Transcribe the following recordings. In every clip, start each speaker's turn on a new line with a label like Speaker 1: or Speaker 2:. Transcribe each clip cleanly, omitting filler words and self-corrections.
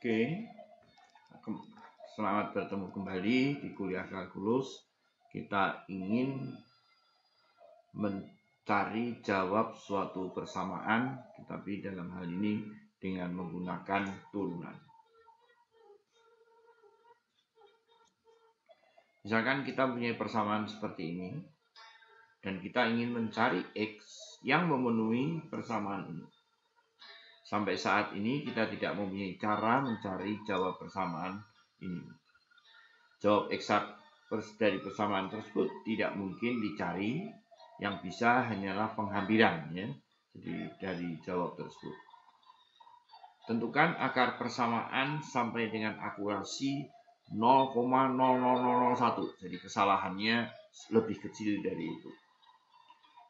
Speaker 1: Oke, selamat bertemu kembali di kuliah kalkulus. Kita ingin mencari jawab suatu persamaan, tetapi dalam hal ini dengan menggunakan turunan. Misalkan kita punya persamaan seperti ini, dan kita ingin mencari X yang memenuhi persamaan ini. Sampai saat ini kita tidak mempunyai cara mencari jawab persamaan ini. Jawab eksak dari persamaan tersebut tidak mungkin dicari, yang bisa hanyalah penghampiran ya. Jadi dari jawab tersebut. Tentukan akar persamaan sampai dengan akurasi 0,00001. Jadi kesalahannya lebih kecil dari itu.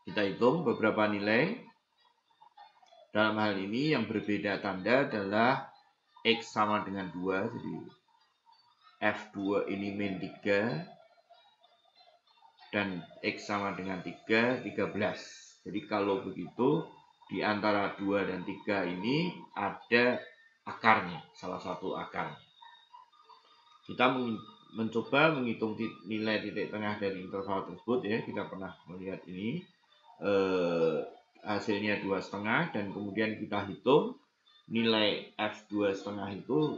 Speaker 1: Kita hitung beberapa nilai. Dalam hal ini yang berbeda tanda adalah X sama dengan 2. Jadi F2 ini min 3. Dan X sama dengan 3, 13. Jadi kalau begitu, di antara 2 dan 3 ini ada akarnya, salah satu akar. Kita mencoba menghitung nilai titik tengah dari interval tersebut ya. Kita pernah melihat ini. Hasilnya 2,5 dan kemudian kita hitung nilai F2,5 itu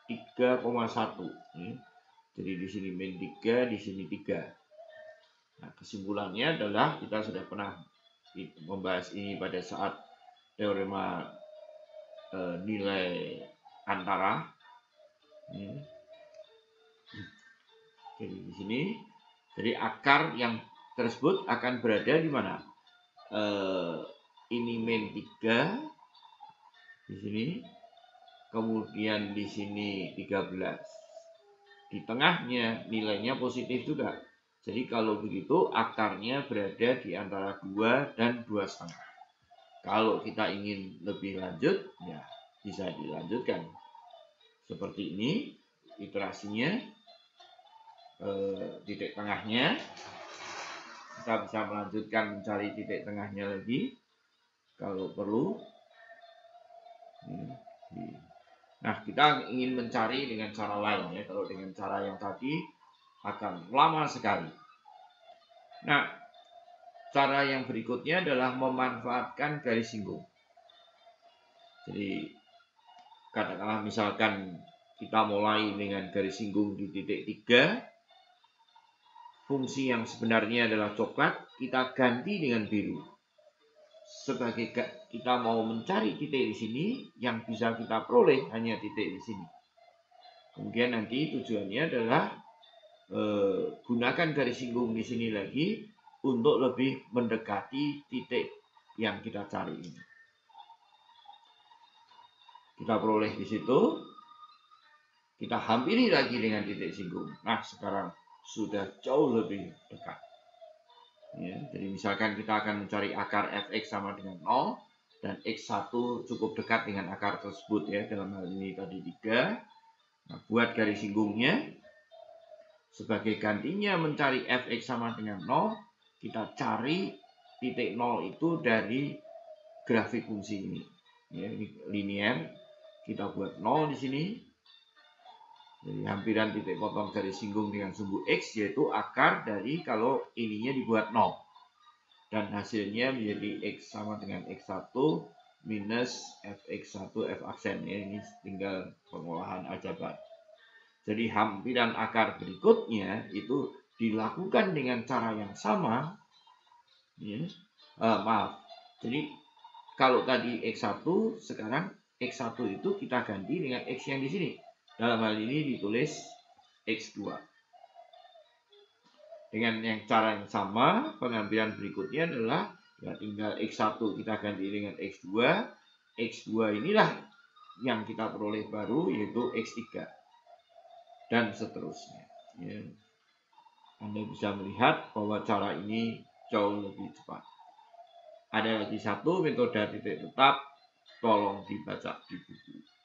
Speaker 1: 3,1. Jadi di sini min 3, di sini 3. Nah, kesimpulannya adalah kita sudah pernah membahas ini pada saat teorema nilai antara. Jadi di sini, jadi akar yang tersebut akan berada di mana? Ini min 3 di sini, kemudian di sini 13. Di tengahnya nilainya positif juga. Jadi kalau begitu akarnya berada di antara 2 dan 2,5. Kalau kita ingin lebih lanjut, ya bisa dilanjutkan. Seperti ini iterasinya, titik tengahnya. Kita bisa melanjutkan mencari titik tengahnya lagi kalau perlu. Nah, kita ingin mencari dengan cara lain ya. Kalau dengan cara yang tadi akan lama sekali. Nah, cara yang berikutnya adalah memanfaatkan garis singgung. Jadi, katakanlah misalkan kita mulai dengan garis singgung di titik 3. Fungsi yang sebenarnya adalah coklat, kita ganti dengan biru. Sebagai kita mau mencari titik di sini, yang bisa kita peroleh hanya titik di sini. Kemudian nanti tujuannya adalah gunakan garis singgung di sini lagi untuk lebih mendekati titik yang kita cari ini. Kita peroleh di situ, kita hampiri lagi dengan titik singgung. Nah, sekarang sudah jauh lebih dekat. Ya, jadi misalkan kita akan mencari akar fx sama dengan 0 dan x1 cukup dekat dengan akar tersebut ya, dalam hal ini tadi 3. Nah, buat garis singgungnya, sebagai gantinya mencari fx sama dengan 0, kita cari titik 0 itu dari grafik fungsi ini. Ya, ini linear, kita buat 0 di sini. Jadi hampiran titik potong garis singgung dengan sumbu X, yaitu akar dari kalau ininya dibuat 0. Dan hasilnya menjadi X sama dengan X1 minus Fx1 F aksen. Ya, ini tinggal pengolahan aljabar. Jadi hampiran akar berikutnya itu dilakukan dengan cara yang sama. Ya. Jadi kalau tadi X1, sekarang X1 itu kita ganti dengan X yang di sini. Dalam hal ini ditulis X2. Dengan cara yang sama, pengambilan berikutnya adalah ya tinggal X1 kita ganti dengan X2. X2 inilah yang kita peroleh baru, yaitu X3. Dan seterusnya. Ya. Anda bisa melihat bahwa cara ini jauh lebih cepat. Ada lagi satu metode titik tetap, tolong dibaca di buku.